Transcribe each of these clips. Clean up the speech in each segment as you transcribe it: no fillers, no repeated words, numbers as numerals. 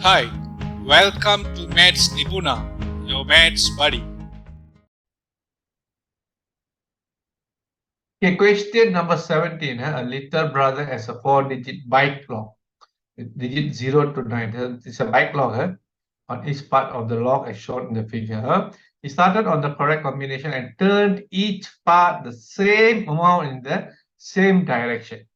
Hi, welcome to Maths Nipuna, your maths buddy. Okay, question number 17. A little brother has a 4-digit bike log with digit 0 to 9. It's a bike log on each part of the log as shown in the figure. He started on the correct combination and turned each part the same amount in the same direction.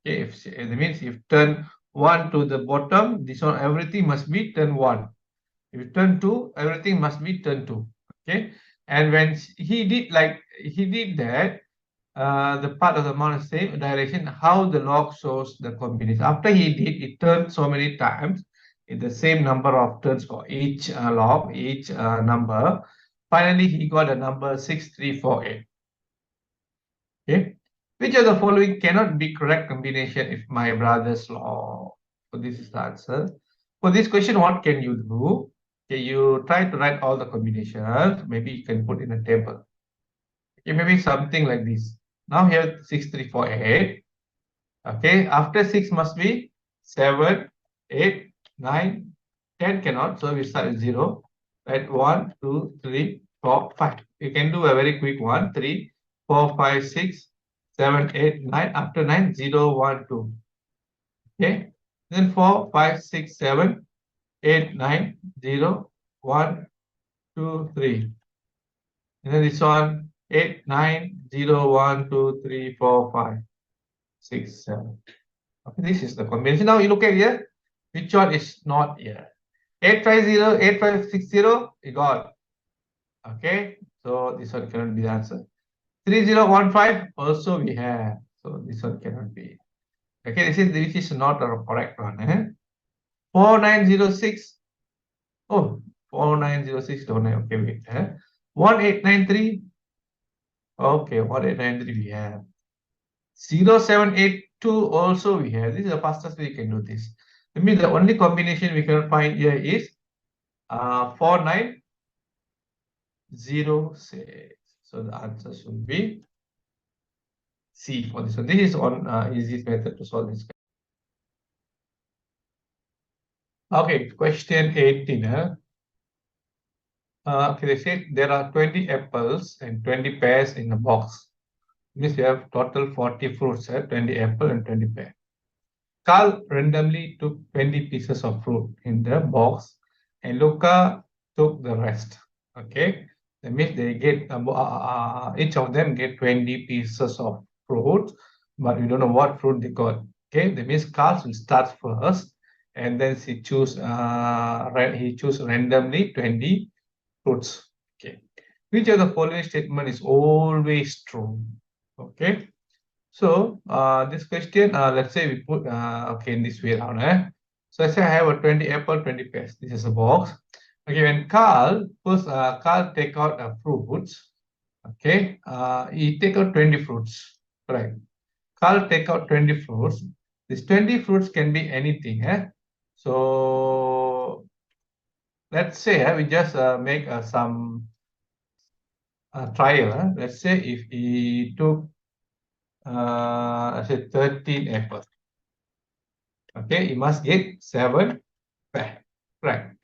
Okay, if it means if turn 1 to the bottom, this one everything must be turn 1. If you turn 2, everything must be turn 2. Okay, and when he did that, the part of the amount is same direction, how the log shows the combination. After he did, it turned so many times in the same number of turns for each log, each number. Finally, he got a number 6348. Okay. Which of the following cannot be correct combination if my brother's law? So this is the answer. For this question, what can you do? Okay, you try to write all the combinations. Maybe you can put in a table. Okay, maybe something like this. Now here 6348. Okay, after 6 must be 7, 8, 9, 10 cannot. So we start with 0. Right? 1, 2, 3, 4, 5. You can do a very quick one. 3, 4, 5, 6, 7, 8, 9. After 9, 0, 1, 2. Okay. Then 4, 5, 6, 7, 8, 9, 0, 1, 2, 3. And then this one 8, 9, 0, 1, 2, 3, 4, 5, 6, 7. Okay, this is the combination. Now you look at here, which one is not here? 850, 8560, you got. Okay, so this one cannot be the answer. 3015 also we have. So this one cannot be. Okay, this is not a correct one. 4906. Oh, 4906 don't have. Okay, wait. 1893. Okay, 1893 we have. 0782 also we have. This is the fastest way we can do this. I mean, the only combination we can find here is 4906. So the answer should be C for this one. This is on easiest method to solve this. Okay, question 18. Okay, they said there are 20 apples and 20 pears in a box. Means we have total 40 fruits, 20 apple and 20 pear. Carl randomly took 20 pieces of fruit in the box and Luca took the rest. Okay, that means they get each of them get 20 pieces of fruit, but we don't know what fruit they got. Okay, that means Carl will start first and then he choose randomly 20 fruits. Okay, which of the following statement is always true? Okay, so this question, let's say we put okay in this way around. So I say I have a 20 apple, 20 pears. This is a box. Okay, when Carl take out fruits. Okay, he take out 20 fruits. Right. Carl take out 20 fruits. These 20 fruits can be anything. So let's say we just make some trial. Let's say if he took let's say 13 apples. Okay, you must get 7 pear. Right.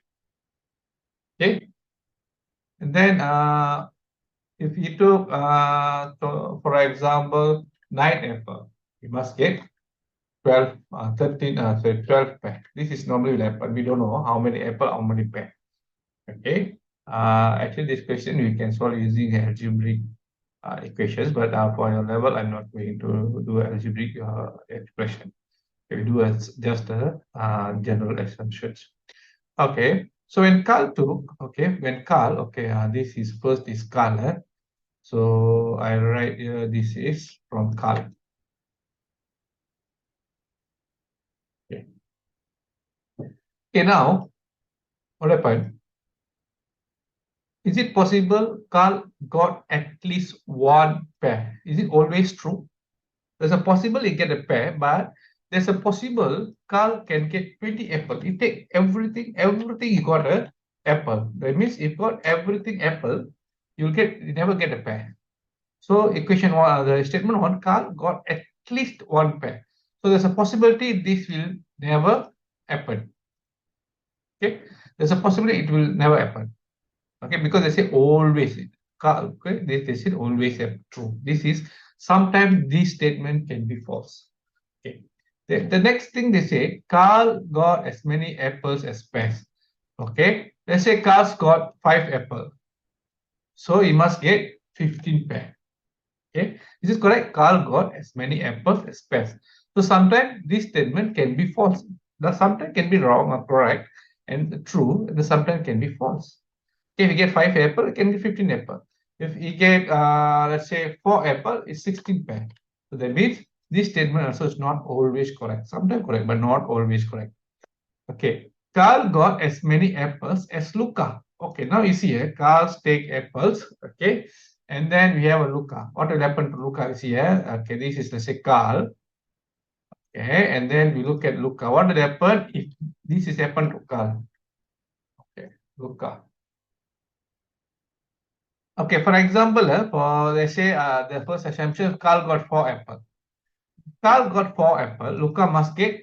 Okay. And then if you took for example 9 apple, you must get 12 13 sorry 12 pear. This is normally will happen. We don't know how many apple, how many pear. Okay. Actually this question we can solve using algebraic equations, but for your level I'm not going to do algebraic expression. We do as just a general assumptions. Okay, so when Carl took, this is first is Carl. So I write here, this is from Carl. Okay. Okay, now what happened? Is it possible Carl got at least one pair? Is it always true? There's a possible he get a pair, but there's a possible Carl can get 20 apple. He take everything he got a apple. That means if got everything apple, you never get a pair. So equation one, the statement one, Carl got at least one pair. So there's a possibility this will never happen. Okay, there's a possibility it will never happen. Okay, because they say always. Okay, they say always have true. This is sometimes this statement can be false. Okay. The next thing they say, Carl got as many apples as pears. Okay. Let's say Carl's got 5 apples. So he must get 15 pears. Okay. This is correct. Carl got as many apples as pears. So sometimes this statement can be false. Now sometimes can be wrong or correct and true. And sometimes can be false. Okay, if you get 5 apples, it can be 15 apples. If you get, let's say, 4 apples, it's 16 pears. So that means this statement also is not always correct. Sometimes correct, but not always correct. Okay, Carl got as many apples as Luca. Okay, now you see here, Carl take apples. Okay, and then we have a Luca. What will happen to Luca is here? Okay, this is, let's say, Carl. Okay, and then we look at Luca. What will happen if this is happen to Carl? Okay, Luca. Okay, for example, for let's say the first assumption, Carl got 4 apples. Carl got 4 apples. Luca must get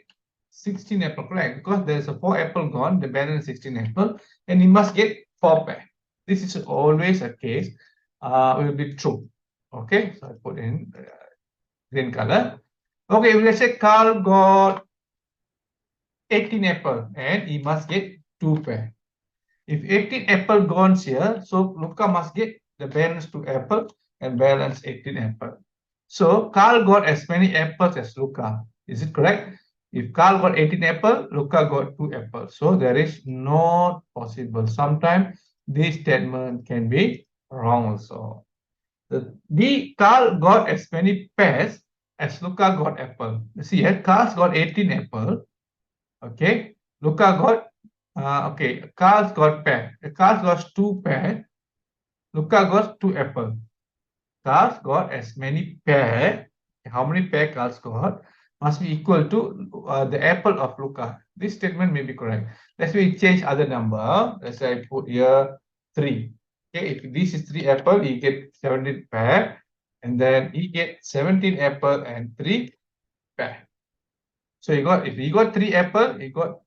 16 apples, correct? Because there's a 4 apple gone, the balance 16 apple, and he must get 4 pear. This is always a case. Will be true. Okay, so I put in green color. Okay, let's say Carl got 18 apple and he must get 2 pear. If 18 apple gone here, so Luca must get the balance 2 apple and balance 18 apple. So Carl got as many apples as Luca. Is it correct? If Carl got 18 apple, Luca got 2 apples. So there is not possible. Sometimes this statement can be wrong also. The Carl got as many pears as Luca got apple. You see here, Carl got 18 apple. Okay, Luca got okay, Carl's got pear. Carl's got 2 pear. Luca got 2 apple. Carl's got as many pear. How many pear Carl's got must be equal to the apple of Luca. This statement may be correct. Let's say we change other number. Let's say I put here 3. Okay, if this is 3 apple, he get 17 pear, and then he get 17 apple and 3 pear. So if he got 3 apple, he got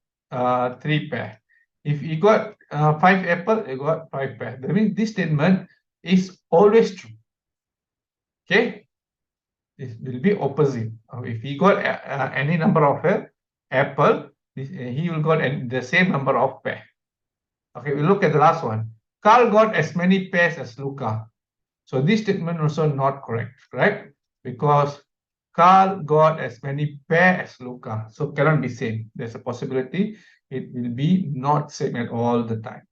3 pear. If he got 5 apple, he got 5 pear. That means this statement is always true. Okay, it will be opposite. If he got any number of apple, he will got the same number of pear. Okay, we look at the last one. Carl got as many pears as Luca. So this statement also not correct, right? Because Carl got as many pear as Luca. So cannot be same. There's a possibility it will be not same at all the time.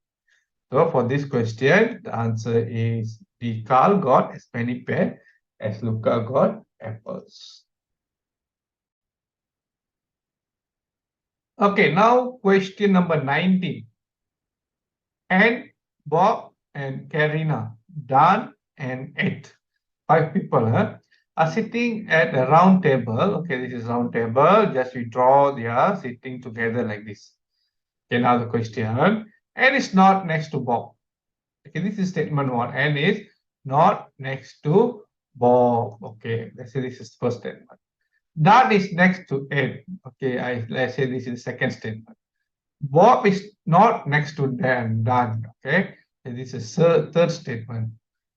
So for this question, the answer is the Carl got as many pear as Luca got apples. Okay, now question number 19. And Bob and Karina, Dan and Ed, 5 people are sitting at a round table. Okay, this is round table. Just we draw, they are sitting together like this. Okay, now the question. N is not next to Bob. Okay, this is statement 1. N is not next to Bob. Okay, let's say this is first statement. Dan is next to Ed. Okay, let's say this is second statement. Bob is not next to Dan. Okay, and this is third statement.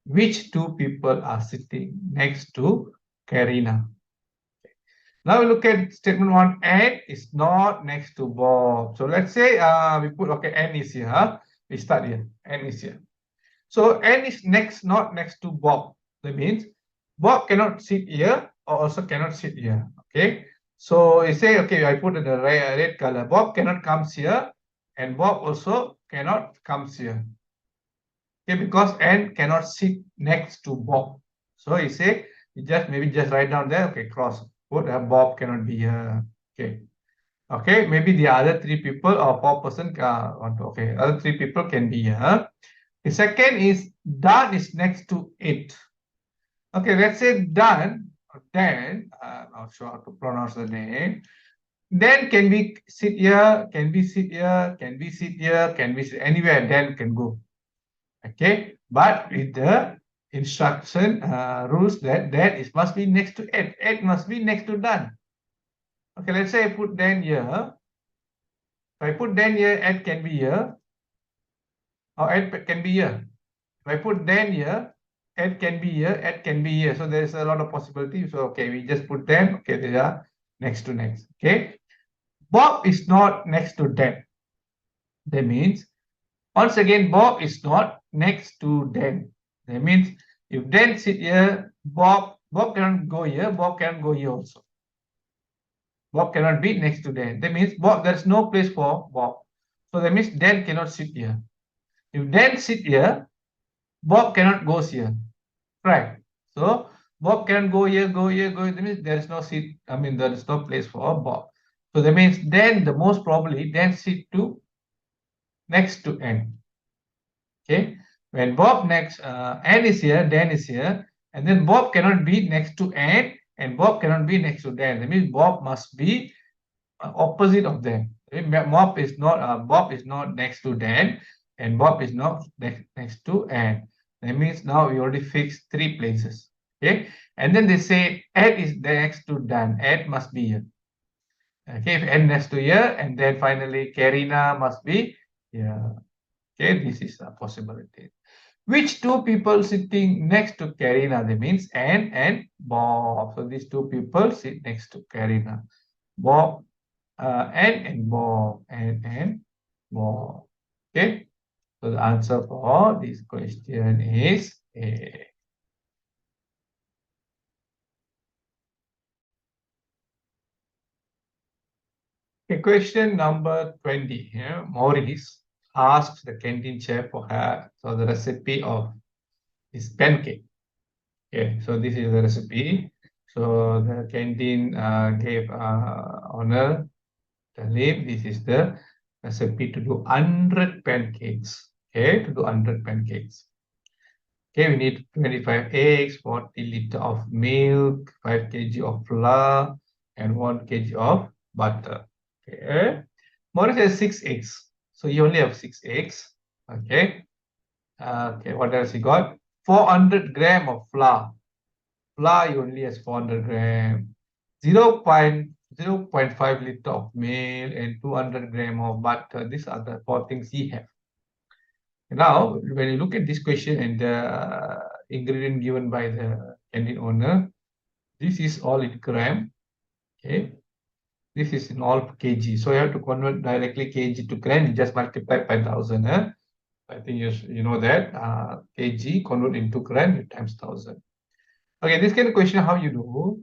Which 2 people are sitting next to Karina? Okay. Now we look at statement 1. N is not next to Bob. So let's say we put N is here. We start here. N is here. So N is not next to Bob. That means Bob cannot sit here or also cannot sit here. Okay. So you say, okay, I put in the red color. Bob cannot come here, and Bob also cannot come here. Okay, because N cannot sit next to Bob. So you say, maybe just write down there. Okay, cross. Put Bob cannot be here. Okay. Okay, maybe the other 3 people or 4 person. Okay, other 3 people can be here. The second is Dan is next to it. Okay, let's say Dan, I'm not sure how to pronounce the name. Then can we sit here? Can we sit here? Can we sit here? Can we sit anywhere? Dan can go. Okay, but with the instruction rules that must be next to Ed. Ed must be next to Dan. Okay, let's say I put Dan here. If I put then here, add can be here, or add can be here. If I put then here, add can be here, add can be here. So there's a lot of possibilities. So okay, we just put then. Okay, they are next to next. Okay, Bob is not next to Dan. That means once again, Bob is not next to Dan. That means if Dan sit here, Bob cannot go here. Bob cannot go here also. Bob cannot be next to Dan. That means Bob, there's no place for Bob. So that means Dan cannot sit here. If Dan sit here, Bob cannot go here. Right. So Bob can go here, go here, go here. That means there is no seat. I mean, there is no place for Bob. So that means then the most probably then sit to next to N. Okay. When Bob next N is here, Dan is here, and then Bob cannot be next to N, and Bob cannot be next to Dan. That means Bob must be opposite of them. Bob is not next to Dan, and Bob is not next to N. That means now we already fixed 3 places. Okay, and then they say Ed is next to Dan. Ed must be here. Okay, if Ed next to here, and then finally Karina must be here. Okay, this is a possibility. Which 2 people sitting next to Karina? That means Anne and Bob. So these 2 people sit next to Karina. Bob and Bob and Bob. Okay, so the answer for this question is A. Okay, question number 20. Yeah, Maurice asks the canteen chef for her so the recipe of his pancake. Okay, so this is the recipe. So the canteen gave honor the leaf. This is the recipe to do 100 pancakes. Okay, to do 100 pancakes. Okay, we need 25 eggs, 40 liter of milk, 5 kg of flour, and 1 kg of butter. Okay, Maurice has 6 eggs. So you only have 6 eggs. Okay. Okay, what else he got? 400 gram of flour. Flour you only has 400 gram. 0.5 liter of milk and 200 gram of butter. These are the 4 things he have. Now, when you look at this question and the ingredient given by the canteen owner, this is all in gram. Okay. This is in all kg. So you have to convert directly kg to gram. You just multiply by 1000. I think you know that. Kg convert into gram, you times 1000. Okay, this kind of question, how you do?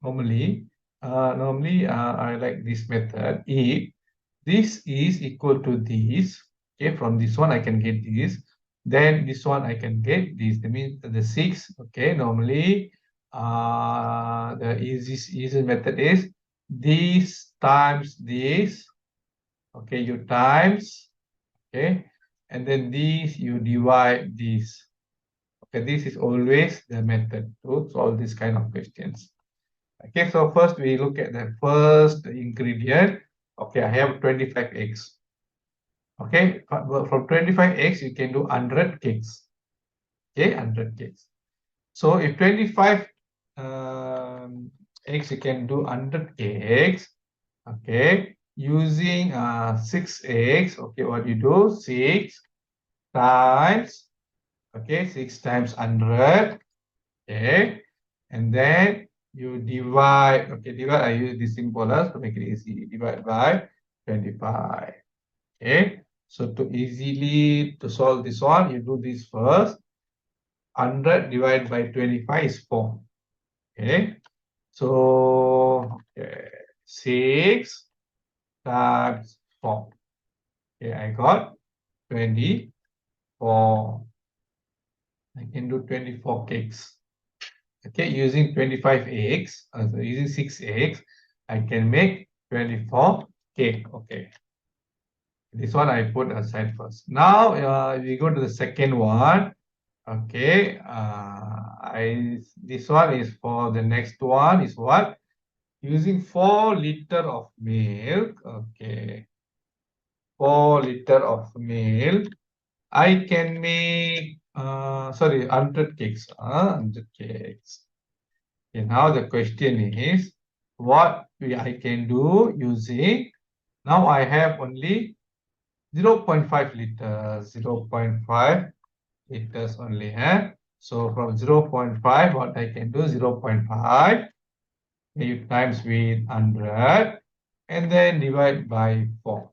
Normally, I like this method. If this is equal to this, okay, from this one I can get this. Then this one I can get this. That means the 6, okay, normally the easiest method is this times this, okay, you times, okay, and then this you divide this. Okay, this is always the method to solve this kind of questions. Okay, so first we look at the first ingredient. Okay, I have 25 eggs. Okay, from 25 eggs you can do 100 cakes. Okay, 100 cakes. So if 25 eggs you can do 100 cakes. Okay, using 6 eggs. Okay, what you do? 6 times, okay, 6 times 100. Okay, and then you divide. Okay, divide, I use this symbol to make it easy. Divide by 25. Okay, so to solve this one, you do this first. 100 divided by 25 is 4. Okay, so okay, 6 times 4. Okay, I got 24. I can do 24 cakes. Okay, using 25 eggs, so using 6 eggs, I can make 24 cake. Okay, this one I put aside first. Now we go to the second one. Okay, this one is for the next one is what? Using 4 liter of milk. Okay, 4 liter of milk. I can make 100 cakes. 100 cakes. Okay, now the question is what I can do using Now I have only 0.5 liters, 0.5 liters only. So from 0.5, what I can do, 0.5 you times with 100 and then divide by 4.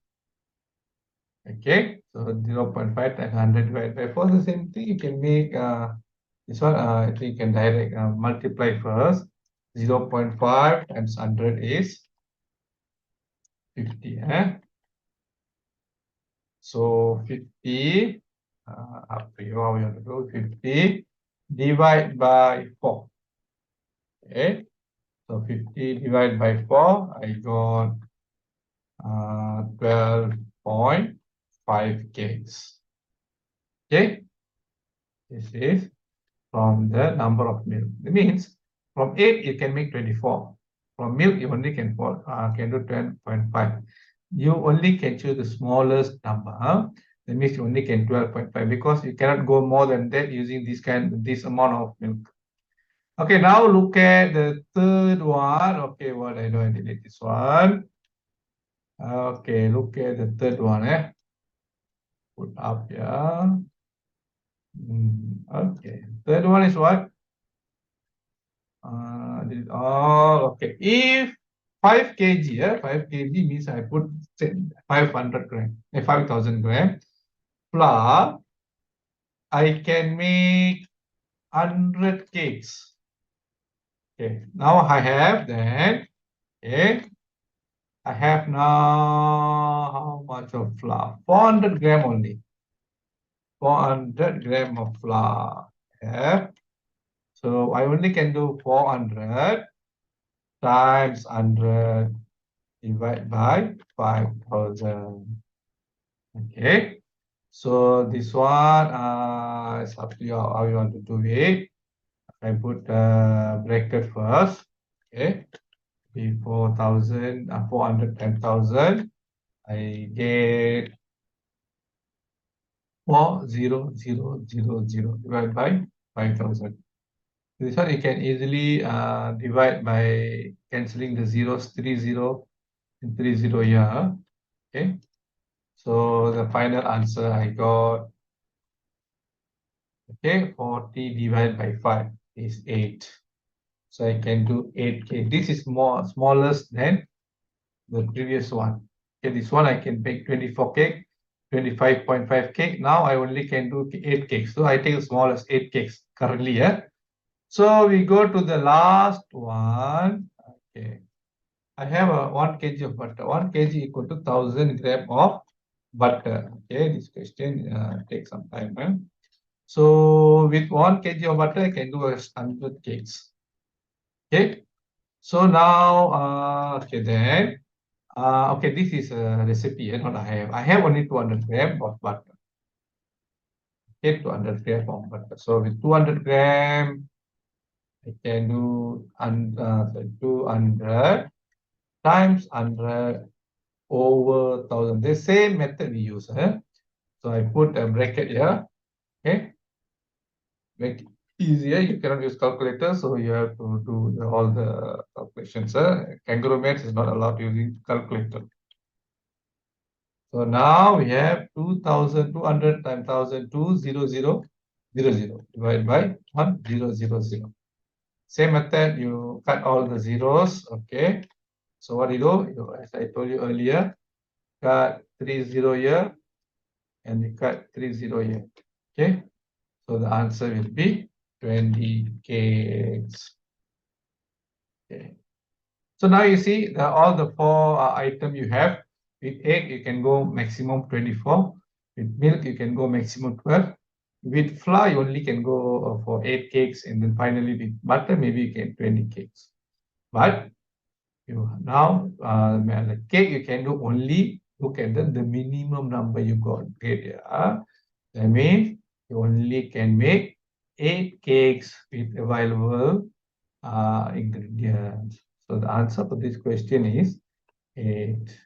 Okay, so 0.5 times 100 divided by 4, the same thing. You can make this one, I think you can direct multiply first. 0.5 times 100 is 50. So 50, up to you how you want to do 50, divide by 4. Okay, so 50 divided by 4, I got 12.5 kgs. Okay, this is from the number of milk. It means from 8 you can make 24. From milk you only can do 10.5. You only can choose the smallest number. That means you only can 12.5 because you cannot go more than that using this amount of milk. Okay, now look at the third one. Okay, what I do, I delete this one. Okay, look at the third one. Put up here. Okay, third one is what? Okay. If 5 kg, 5 kg means I put 500 gram, 5,000 gram plus I can make 100 cakes. Okay, now I have then, okay, I have now how much of flour? 400 gram only. 400 gram of flour. Yeah. So I only can do 400 times 100 divided by 5,000. Okay. So this one is up to you how you want to do it. I put bracket first. Okay. 4,000, 400 10,000. I get 4,0,0,0 divided by 5,000. This one you can easily divide by cancelling the zeros, 30 and 30 here. Okay. So the final answer I got, okay, 40 divided by 5 is 8. So I can do 8K. This is more smallest than the previous one. Okay, this one I can bake 24 cake, 25.5 cake. Now I only can do 8 cakes. So I take the smallest 8 cakes currently. So we go to the last one. Okay. I have a 1 kg of butter. 1 kg equal to 1,000 gram of butter. Okay, this question takes some time. So with 1 kg of butter, I can do 100 cakes. Okay. So now, okay then, okay, this is a recipe. Not I have. I have only 200 gram of butter. Okay, 200 gram of butter. So with 200 gram, I can do 200 times 100 over 1,000. The same method we use. So I put a bracket here. Okay. Make it easier. You cannot use calculator, so you have to do all the calculations. Kangaroo maths is not allowed using calculator. So now we have 2,200 times 1,000, 200, divided by 1,000. Same method, you cut all the zeros. Okay. So what you do, as I told you earlier, cut 30 here and you cut 30 here. Okay. So the answer will be 20 kgs. Okay. So now you see all the 4 items you have. With egg, you can go maximum 24. With milk, you can go maximum 12. With flour, you only can go for 8 cakes. And then finally with butter, maybe you can 20 cakes. But you now, the cake, you can do only look at the minimum number you got. Okay, that means you only can make 8 cakes with available ingredients. So the answer for this question is 8.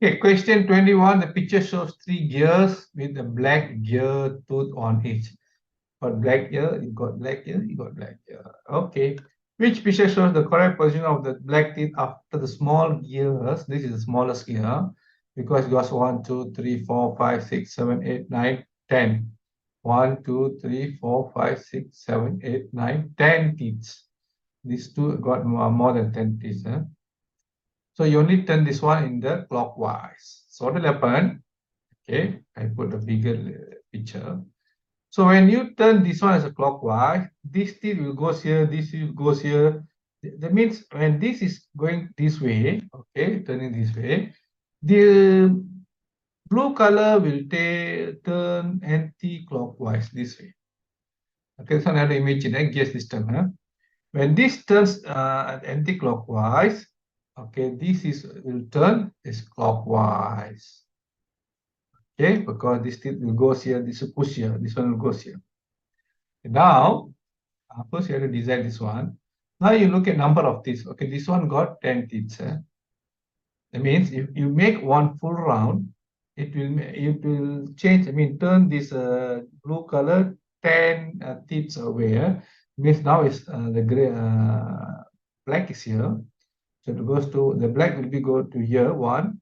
Okay, question 21. The picture shows 3 gears with a black gear tooth on each. got black here, you got black here, you got black here. Okay. Which picture shows the correct position of the black teeth after the small gears? This is the smallest gear because it goes 1, 2, 3, 4, 5, 6, 7, 8, 9, 10. 1, 2, 3, 4, 5, 6, 7, 8, 9, 10 teeth. These two got more than 10 teeth. So you only turn this one in the clockwise. So what will happen? Okay, I put a bigger picture. So when you turn this one as a clockwise, this teeth will go here, this will goes here. That means when this is going this way, okay, turning this way, the blue color will turn anti-clockwise this way. Okay, so another image in a gear system. When this turns anti-clockwise, okay, this is will turn is clockwise. Okay, because this teeth will go here, this will push here, this one will go here. Now, first you have to design this one. Now you look at number of teeth. Okay, this one got 10 teeth. That means if you make one full round, it will change. I mean, turn this blue color 10 teeth away. Means now it's the gray black is here. So it goes to the black will be go to here 1,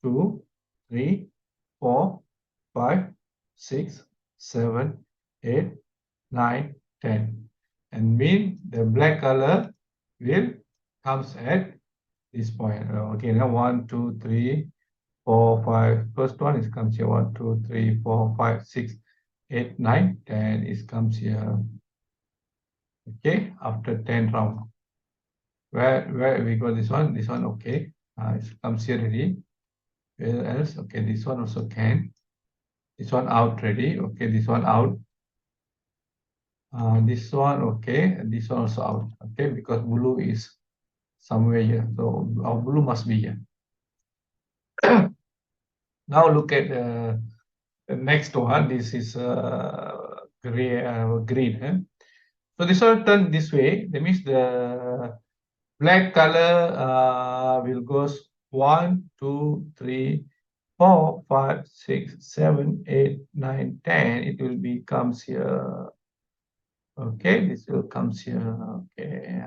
2, 3, 4, 5, 6, 7, 8, 9, 10. And mean the black color will comes at this point. Okay, now 1, 2, 3, 4, 5. First one is comes here 1, 2, 3, 4, 5, 6, 8, 9, 10. It comes here. Okay, after 10 round. Where we got this one? This one okay. It comes here already. Where else? Okay, this one also can. This one out ready. Okay, this one out. This one okay, and this one also out. Okay, because blue is somewhere here. So our blue must be here. Now look at the next one. This is green. So this one turn this way. That means the black color will goes 1, 2, 3, 4, 5, 6, 7, 8, 9, 10. It will becomes here. Okay, this will comes here. Okay.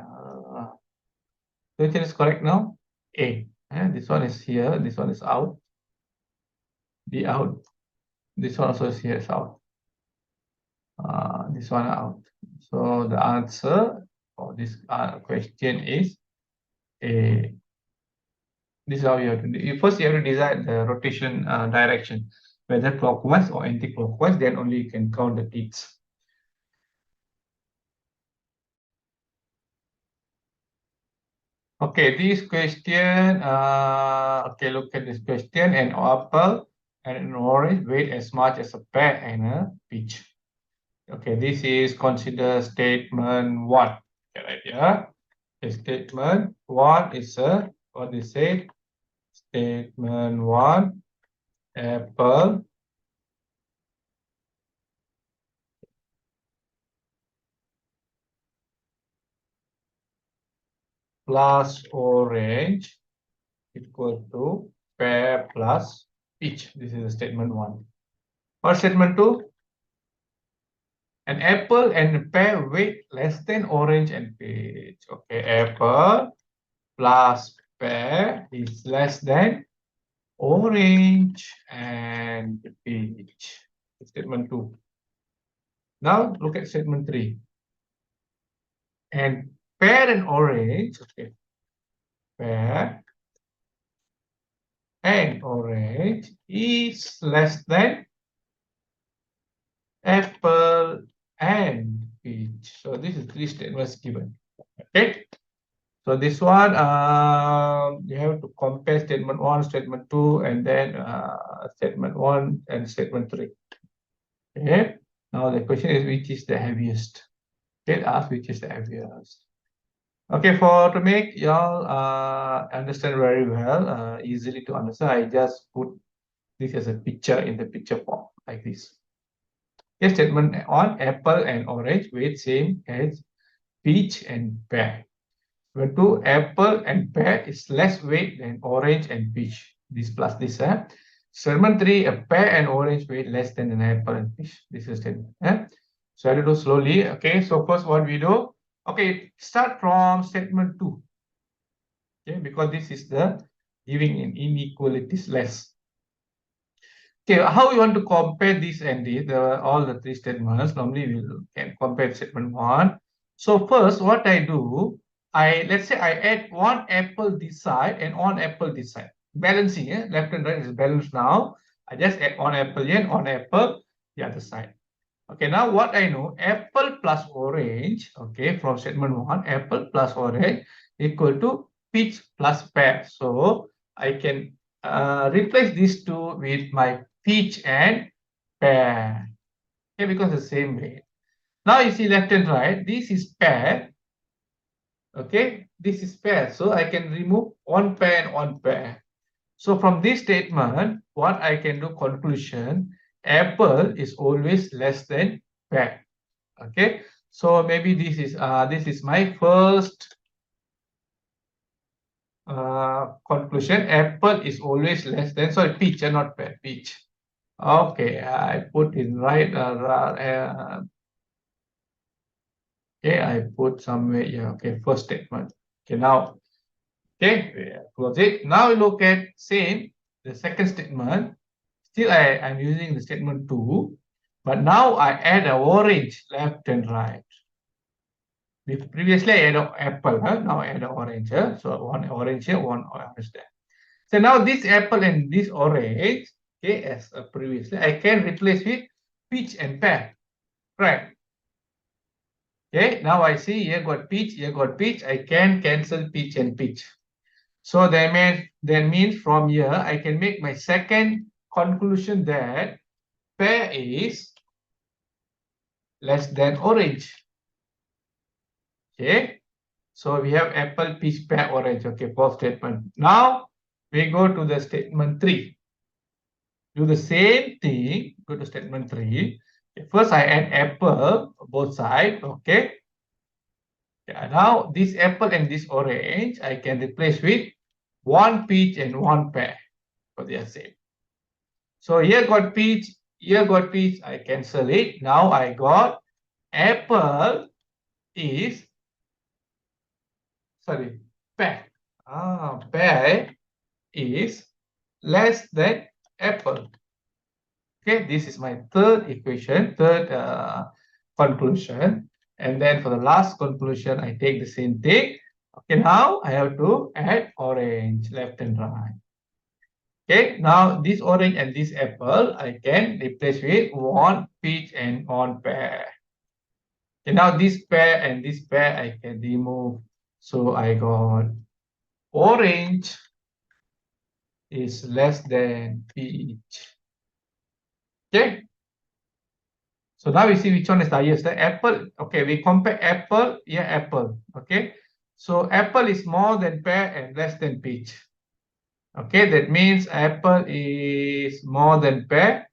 Which is correct now? A. This one is here. This one is out. The out. This one also is here is out. This one out. So the answer for this question is A. This is how you have to do. First, you have to decide the rotation direction, whether clockwise or anti-clockwise. Then only you can count the teeth. Okay, this question. Okay, look at this question. An apple and an orange weigh as much as a pear and a peach. Okay, this is considered statement 1. Okay, right here. The statement 1 is what they say. Statement 1, apple plus orange equal to pear plus peach. This is statement 1. Or statement 2, an apple and a pear weight less than orange and peach. Okay, apple plus pear is less than orange and peach. Statement 2. Now look at statement 3. And pear and orange, okay, pear and orange is less than apple and peach. So this is 3 statements given. Okay. So this one, you have to compare statement 1, statement 2, and then statement 1 and statement 3. Okay. Now the question is, which is the heaviest? Let us which is the heaviest. Okay, for to make y'all understand very well, easily to understand, I just put this as a picture in the picture form like this. Okay, statement 1, apple and orange weight same as peach and pear. When 2, apple and pear is less weight than orange and peach. This plus this. Statement 3, a pear and orange weight less than an apple and peach. This is statement. So I have to do slowly. Okay, so first what we do, okay, start from statement 2. Okay, because this is the giving an inequalities less. Okay, how we want to compare this and this, all the three statements. Normally we can compare statement 1. So first what I do, let's say I add one apple this side and one apple this side. Balancing, left and right is balanced now. I just add one apple here and one apple the other side. Okay, now what I know, apple plus orange, okay, from statement 1, apple plus orange equal to peach plus pear. So I can replace these two with my peach and pear. Okay, because the same way. Now you see left and right, this is pear. Okay, this is pear. So I can remove one pear and one pear. So from this statement, what I can do conclusion, apple is always less than pear. Okay, so maybe this is my first conclusion. Apple is always less than, sorry, peach, not pear, peach. Okay, I put in right. Okay, I put somewhere here. Okay, first statement. Okay, now, okay, close it. Now we look at same the second statement. Still, I'm using the statement 2, but now I add a orange left and right. Previously, I had an apple, now I add an orange. So one orange here, one orange there. So now this apple and this orange, okay, as previously, I can replace with peach and pear. Right. Okay, now I see here got peach, here got peach. I can cancel peach and peach. So that means from here, I can make my second conclusion that pear is less than orange. Okay, so we have apple, peach, pear, orange. Okay, fourth statement. Now we go to the statement 3. Do the same thing. Go to statement 3. Okay, first, I add apple both sides. Okay. Yeah, now this apple and this orange I can replace with one peach and one pear. So they are same. So here got peach, here got peach. I cancel it. Now I got apple is, sorry, pear. Pear is less than apple. Okay, this is my third equation, third conclusion. And then for the last conclusion, I take the same thing. Okay, now I have to add orange left and right. Okay, now this orange and this apple, I can replace with one peach and one pear. Okay, now this pear and this pear, I can remove. So I got orange is less than peach. Okay. So now we see which one is the highest. The apple, okay, we compare apple, yeah, apple, okay. So apple is more than pear and less than peach. Okay, that means apple is more than pear,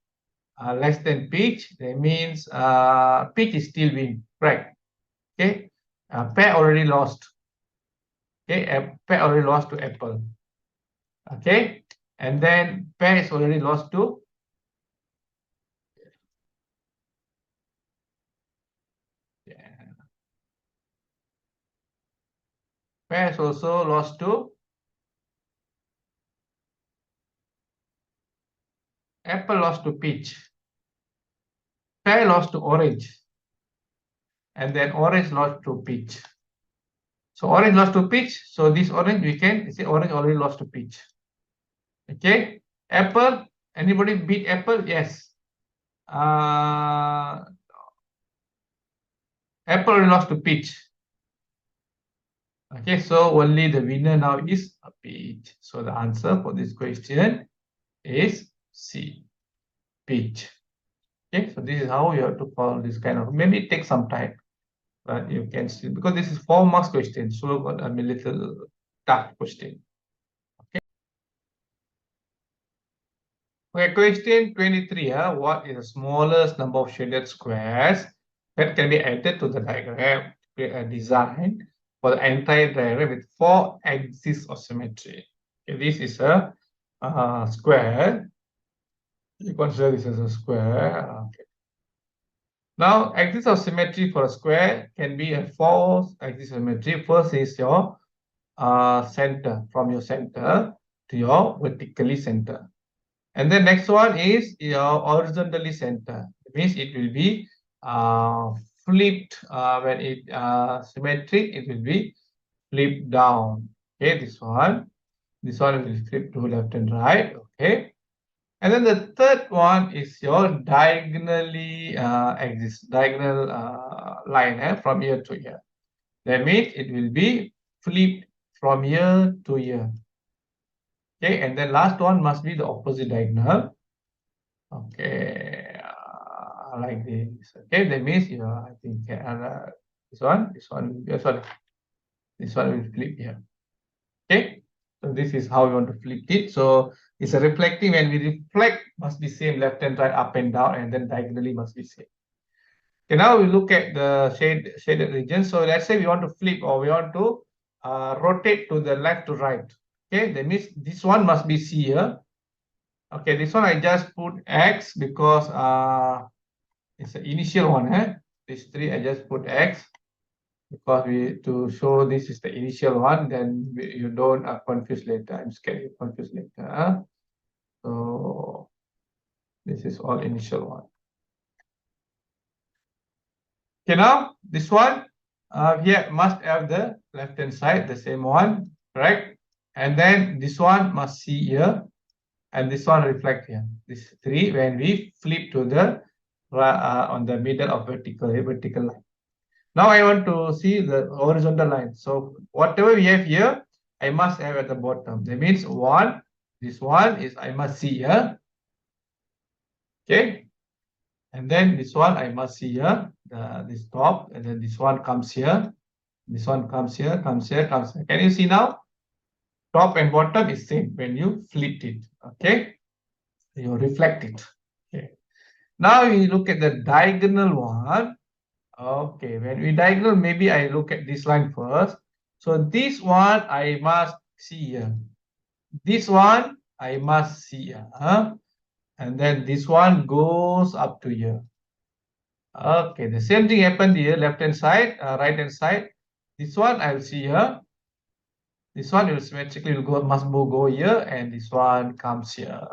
less than peach. That means peach is still win, right? Okay, pear already lost. Okay, pear already lost to apple. Okay, and then pear is already lost to, pear is also lost to apple, lost to peach, pear lost to orange, and then orange lost to peach. So orange lost to peach. So this orange we can say orange already lost to peach. Okay. Apple. Anybody beat apple? Yes. Apple already lost to peach. Okay. So only the winner now is a peach. So the answer for this question is C. Peach. Okay. So this is how you have to call this kind of. Maybe it takes some time, but you can still, because this is 4 marks question. So a little tough question. Okay, question 23. What is the smallest number of shaded squares that can be added to the diagram? Create a design for the entire diagram with 4 axes of symmetry. Okay, this is a square. You consider this as a square. Okay. Now, axis of symmetry for a square can be a four axis of symmetry. First is your center, from your center to your vertically center. And the next one is your horizontally center. It means it will be flipped when it symmetric, it will be flipped down. Okay, this one will flip to left and right. Okay. And then the third one is your diagonally diagonal line from here to here. That means it will be flipped from here to here. Okay, and then last one must be the opposite diagonal. Okay, like this. Okay, that means I think this one, sorry, this one will flip here. Okay, so this is how we want to flip it. So it's a reflecting. When we reflect, must be same left and right, up and down, and then diagonally must be same. Okay, now we look at the shaded region. So let's say we want to flip or we want to rotate to the left to right. Okay, that means this one must be C here. Okay, this one I just put X because it's the initial one. This three I just put X because we to show this is the initial one. Then you don't confuse later. I'm scared you confuse later. So this is all initial one. Okay, now this one here must have the left hand side, the same one, correct? And then this one must see here, and this one reflect here. This three when we flip to the on the middle of vertical line. Now I want to see the horizontal line. So whatever we have here, I must have at the bottom. That means one. This one is I must see here. Okay. And then this one I must see here, this top, and then this one comes here. This one comes here, comes here, comes here. Can you see now? Top and bottom is same when you flip it. Okay. You reflect it. Okay. Now we look at the diagonal one. Okay. When we diagonal, maybe I look at this line first. So this one I must see here. This one I must see here. And then this one goes up to here. Okay, the same thing happened here, left hand side, right hand side. This one I'll see here. This one will symmetrically will must go here, and this one comes here.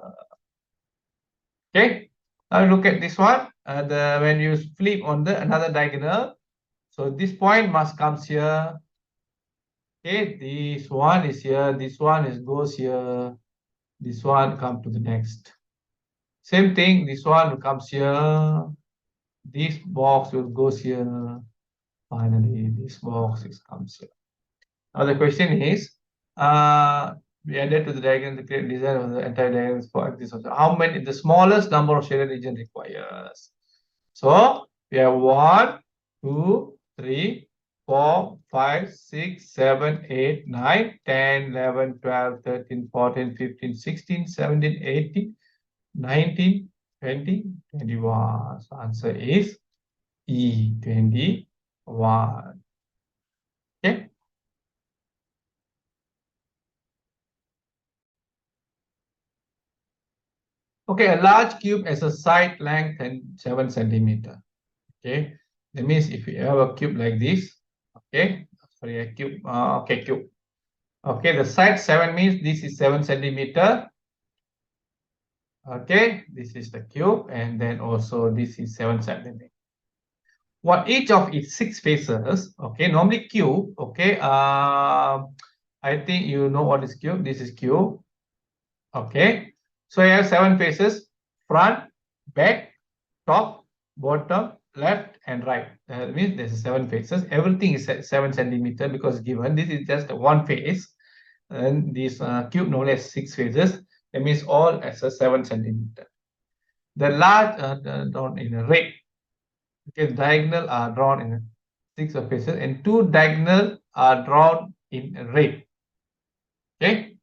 Okay. Now look at this one. When you flip on the another diagonal, so this point must comes here. Okay, this one is here. This one is goes here. This one come to the next. Same thing. This one comes here. This box will goes here. Finally, this box comes here. Now the question is, we added to the diagram the create design of the entire diagram for this. How many? The smallest number of shaded region requires. So we have 1, 2, 3, 4, 5, 6, 7, 8, 9, 10, 11, 12, 13, 14, 15, 16, 17, 18, 19, 20, 21. So answer is E21. Okay. Okay, a large cube has a side length and 7 centimeter. Okay, that means if you have a cube like this, okay, sorry, a cube, cube. Okay, the side 7 means this is 7 centimeter. Okay, this is the cube, and then also this is 7 centimeter. What each of its 6 faces, okay, normally cube, okay, I think you know what is cube. This is cube. Okay, so you have 7 faces: front, back, top, bottom, left, and right. That means there's 7 faces. Everything is 7 centimeter because given this is just one face, and this cube normally has 6 faces. That means all as a 7 centimeter. The large drawn in a red. Okay, diagonal are drawn in 6 faces, and 2 diagonal are drawn in red. Okay.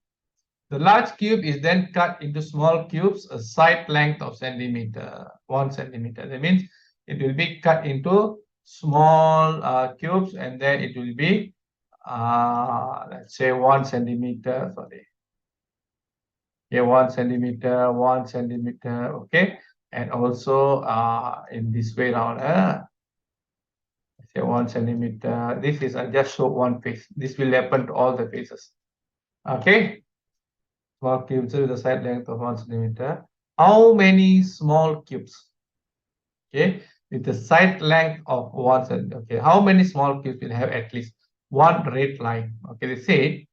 The large cube is then cut into small cubes, a side length of 1 centimeter. That means it will be cut into small cubes, and then it will be, let's say 1 centimeter, sorry. Okay, 1 centimeter, 1 centimeter, okay. and also in this way around, say 1 centimeter. This is I just show one face. This will happen to all the faces. Okay, small cubes with a side length of 1 centimeter. How many small cubes? Okay, with the side length of 1 centimeter. Okay, how many small cubes will have at least one red line? Okay, they say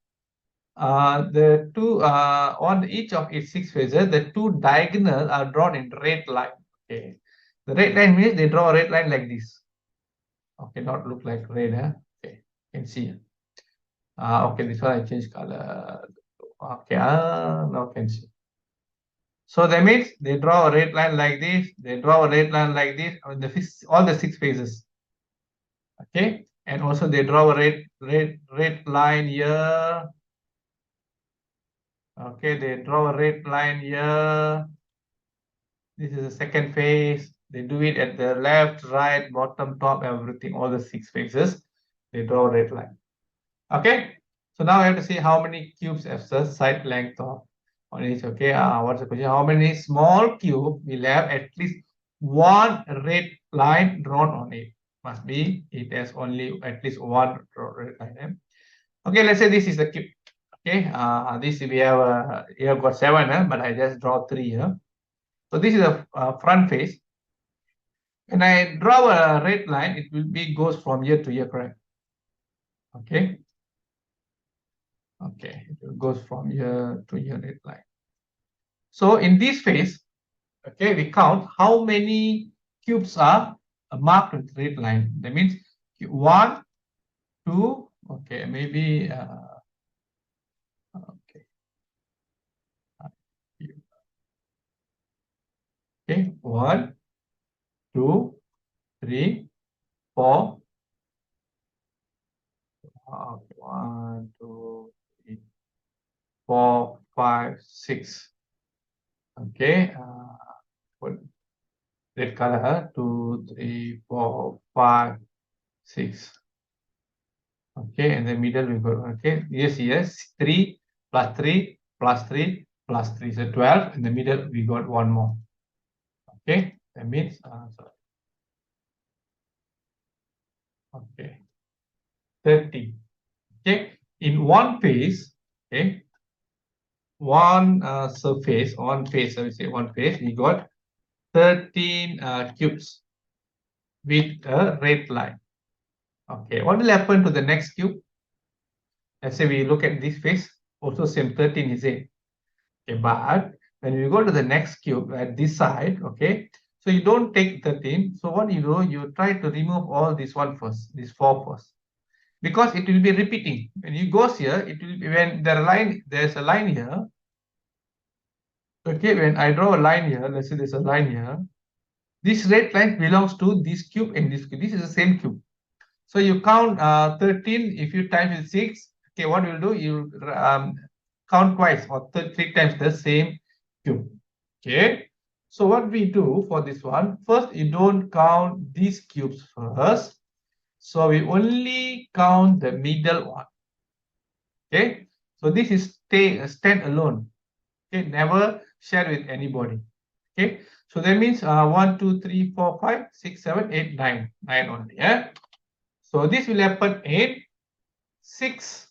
the two on each of its 6 faces, the two diagonal are drawn in red line. Okay, the red line means they draw a red line like this. Okay, not look like red, huh? Okay, you can see. Okay, this one I change color. Okay, now can see. So that means they draw a red line like this, they draw a red line like this on all the 6 faces. Okay, and also they draw a red line here. Okay, they draw a red line here. This is the second phase. They do it at the left, right, bottom, top, everything, all the 6 faces. They draw a red line. Okay, so now I have to see how many cubes have the side length of on each. Okay, what's the question? How many small cube will have at least one red line drawn on it? Must be it has only at least one red line. Okay, let's say this is the cube. Okay, this we have here got 7, but I just draw 3 here. So this is the front face. When I draw a red line, it will be goes from here to here, correct? Okay. Okay, it goes from here to here, red line. So in this phase, okay, we count how many cubes are marked with red line. That means 1, 2, okay, maybe okay. Okay, 1, 2, 3, 4. 1, 2, 3, 4, 5, 6. Okay, red color 2, 3, 4, 5, 6. Okay, and the middle we got okay. Yes, 3 plus 3 plus 3 plus 3. So 12. In the middle we got one more. Okay, that means sorry. Okay, 30. Okay, in one phase, okay, one surface, one face, let me say one face, we got 13 cubes with a red line. Okay, what will happen to the next cube? Let's say we look at this face, also same 13 is it? Okay, but when you go to the next cube at this side, okay, so you don't take 13. So what you do, you try to remove all this one first, this 4 first, because it will be repeating. When you go here, it will be when there's a line here. Okay, when I draw a line here, let's say there's a line here. This red line belongs to this cube and this cube. This is the same cube. So you count 13. If you times with 6, okay, what you'll do, you count twice or 3 times the same cube. Okay. So what we do for this one, first you don't count these cubes first. So we only count the middle one. Okay. So this is stand alone. Okay, never share with anybody. Okay. So that means 1, 2, 3, 4, 5, 6, 7, 8, 9. 9 only. Yeah. So this will happen in 6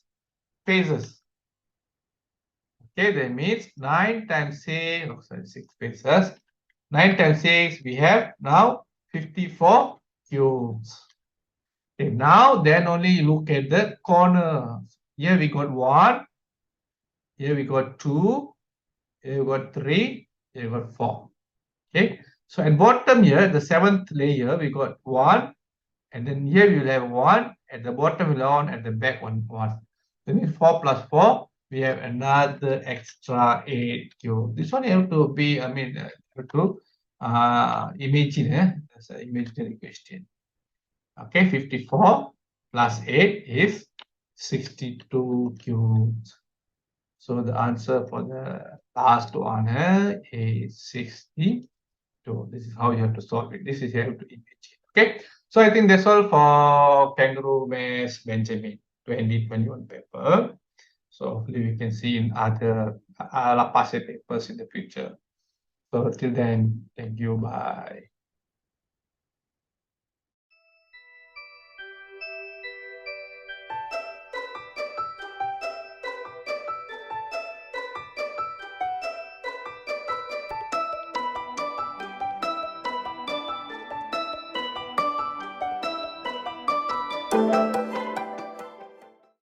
phases. Okay, that means 9 times 6, oh, sorry, 6 phases. 9 times 6, we have now 54 cubes. Okay, now then only look at the corners. Here we got 1, here we got 2, here we got 3, here we got 4. Okay, so at bottom here, the 7th layer, we got 1, and then here we will have 1, at the bottom we'll have 1, at the back 1. That means 4 plus 4, we have another extra 8 cube. This one you have to be, I mean, have to imagine, that's an imaginary question. Okay, 54 plus 8 is 62 cubes. So the answer for the last one is 62. This is how you have to solve it. This is how you have to imagine. Okay, so I think that's all for Kangaroo Maths Benjamin 2021 paper. So hopefully we can see in other past papers in the future. So till then, thank you. Bye.